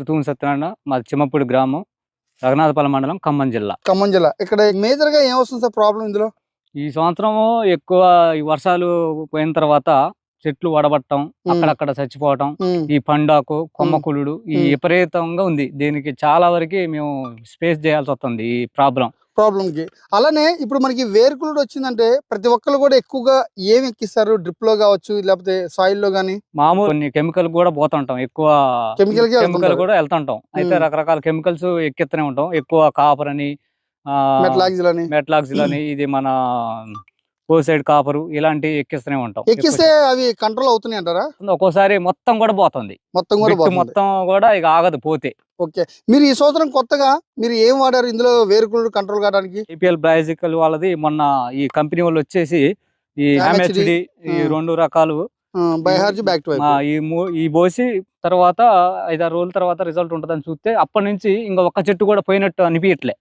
ఋతువుని సత్యనారాయణ మాది చిమ్మపూడి గ్రామం, రఘునాథపాలెం మండలం, ఖమ్మం జిల్లా. ఖమ్మం జిల్లా. ఇక్కడ మేజర్‌గా ఏమొస్తుంది సార్ ప్రాబ్లమ్ ఇందులో? ఈ సంవత్సరము ఎక్కువ ఈ వర్షాలు పోయిన తర్వాత చెట్లు వడబట్టం, అక్కడక్కడ చచ్చిపోవటం, ఈ పండాకు, కొమ్మకులుడు ఈ విపరీతంగా ఉంది. దీనికి చాలా వరకు మేము స్పేస్ చేయాల్సి వస్తుంది ఈ ప్రాబ్లంకి. అలానే ఇప్పుడు మనకి వేరుకులుడు వచ్చిందంటే ప్రతి ఒక్కరు కూడా ఎక్కువగా ఏమి ఎక్కిస్తారు? డ్రిప్ లో కావచ్చు, లేకపోతే సాయిల్ లో గానీ. మామూలు కొన్ని కెమికల్ కూడా పోతుంటాం, ఎక్కువ కెమికల్ కూడా వెళ్తుంటాం. అయితే రకరకాల కెమికల్స్ ఎక్కిస్తూనే ఉంటాం. ఎక్కువ కాపర్ అని, మెట్లాక్సిల్ అని, ఇది మన పోసైడ్ కాపరు ఇలాంటివి ఎక్కిస్తూనే ఉంటాం. ఎక్కిస్తే అవి కంట్రోల్ అవుతున్నాయి అంటారా? ఒక్కోసారి మొత్తం కూడా పోతుంది, మొత్తం కూడా ఇక ఆగదు పోతే. ఓకే, మీరు ఈ సంవత్సరం కొత్తగా మీరు ఏం వాడారు ఇందులో వేరుకుళ్ళు కంట్రోల్ కావడానికి? ఏపీఎల్ బయాజికల్ వాళ్ళది మొన్న ఈ కంపెనీ వాళ్ళు వచ్చేసి ఈ MHD ఈ 2 రకాలు ఈ పోసి తర్వాత 5-6 రోజుల తర్వాత రిజల్ట్ ఉంటుందని చూస్తే అప్పటి నుంచి ఇంకా ఒక్క చెట్టు కూడా పోయినట్టు అనిపించట్లే.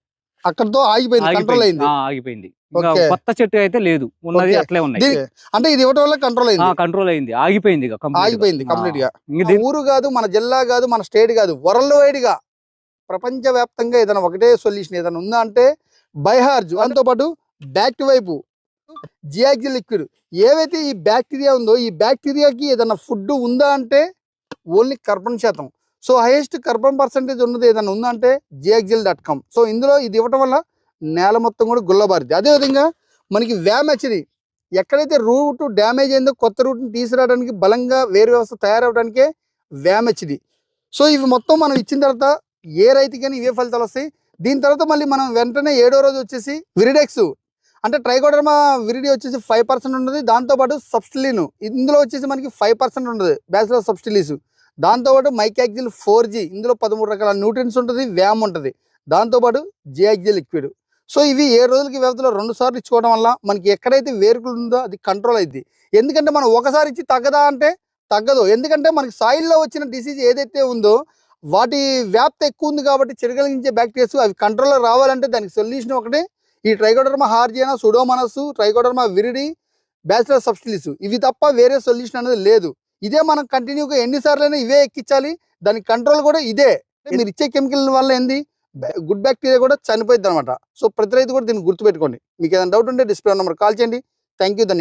అక్కడతో ఆగిపోయింది. కొత్త చెట్టు అయితే లేదు, ఉన్నది అట్లే ఉన్నాయి. అంటే ఇది ఇవ్వడం వల్ల కంట్రోల్ అయింది, ఆగిపోయింది కంప్లీట్ గా. ఊరు కాదు, మన జిల్లా కాదు, మన స్టేట్ కాదు, వరల్డ్ వైడ్ గా ప్రపంచ వ్యాప్తంగా ఏదైనా ఒకటే సొల్యూషన్ ఏదైనా ఉందా అంటే బైహార్జ్. దాంతో పాటు బ్యాక్టీవైపు జియాక్సిల్ లిక్విడ్. ఏవైతే ఈ బ్యాక్టీరియా ఉందో ఈ బ్యాక్టీరియాకి ఏదైనా ఫుడ్ ఉందా అంటే ఓన్లీ కార్బన్ శాతం. సో హైయెస్ట్ కార్బన్ పర్సెంటేజ్ ఉన్నది ఏదైనా ఉందా అంటే జియాక్సిల్.com. సో ఇందులో ఇది ఇవ్వటం వల్ల నేల మొత్తం కూడా గుల్లబారింది. అదేవిధంగా మనకి వ్యామ్హెచ్డి, ఎక్కడైతే రూట్ డ్యామేజ్ అయిందో కొత్త రూట్ని తీసుకురావడానికి, బలంగా వేరు వ్యవస్థ తయారవడానికే వ్యామ్హెచ్డి. సో ఇవి మొత్తం మనం ఇచ్చిన తర్వాత ఏ రైతుకైనా ఇవే ఫలితాలు వస్తాయి. దీని తర్వాత మళ్ళీ మనం వెంటనే 7వ రోజు వచ్చేసి విరిడెక్స్ అంటే ట్రైకోడర్మా విరిడి వచ్చేసి 5% ఉంటుంది. దాంతోపాటు సబ్స్టిలిన్ ఇందులో వచ్చేసి మనకి 5% ఉంటుంది, బ్యాచిలర్ సబ్స్టిలీస్. దాంతోపాటు మైకాక్సిల్ 4G, ఇందులో 13 రకాల న్యూట్రియన్స్ ఉంటుంది, వ్యామ్ ఉంటుంది. దాంతోపాటు జియాక్సిల్ లిక్విడ్. సో ఇవి 7 రోజులకి వ్యవధిలో 2 సార్లు ఇచ్చుకోవడం వల్ల మనకి ఎక్కడైతే వేరుకులు ఉందో అది కంట్రోల్ అయింది. ఎందుకంటే మనం ఒకసారి ఇచ్చి తగ్గదా అంటే తగ్గదు. ఎందుకంటే మనకి సాయిల్లో వచ్చిన డిసీజ్ ఏదైతే ఉందో వాటి వ్యాప్తి ఎక్కువ ఉంది కాబట్టి చెరగలిగించే బ్యాక్టీరియాస్ అవి కంట్రోల్లో రావాలంటే దానికి సొల్యూషన్ ఒకటే ఈ trichoderma harzianum, pseudomonas, trichoderma viride, bacillus subtilis. ఇవి తప్ప వేరే సొల్యూషన్ అనేది లేదు. ఇదే మనం కంటిన్యూగా ఎన్నిసార్లైనా ఇవే ఎక్కించాలి. దానికి కంట్రోల్ కూడా ఇదే. మీరు ఇచ్చే కెమికల్ వల్ల ఏంది గుడ్ బ్యాక్టీరియా కూడా చనిపోయింది అనమాట. సో ప్రతి రైతు కూడా దీన్ని గుర్తుపెట్టుకోండి. మీకు ఏదైనా డౌట్ ఉంటే డిస్ప్లే నెంబర్ కాల్ చేయండి. థ్యాంక్ యూ, ధన్యవాదాలు.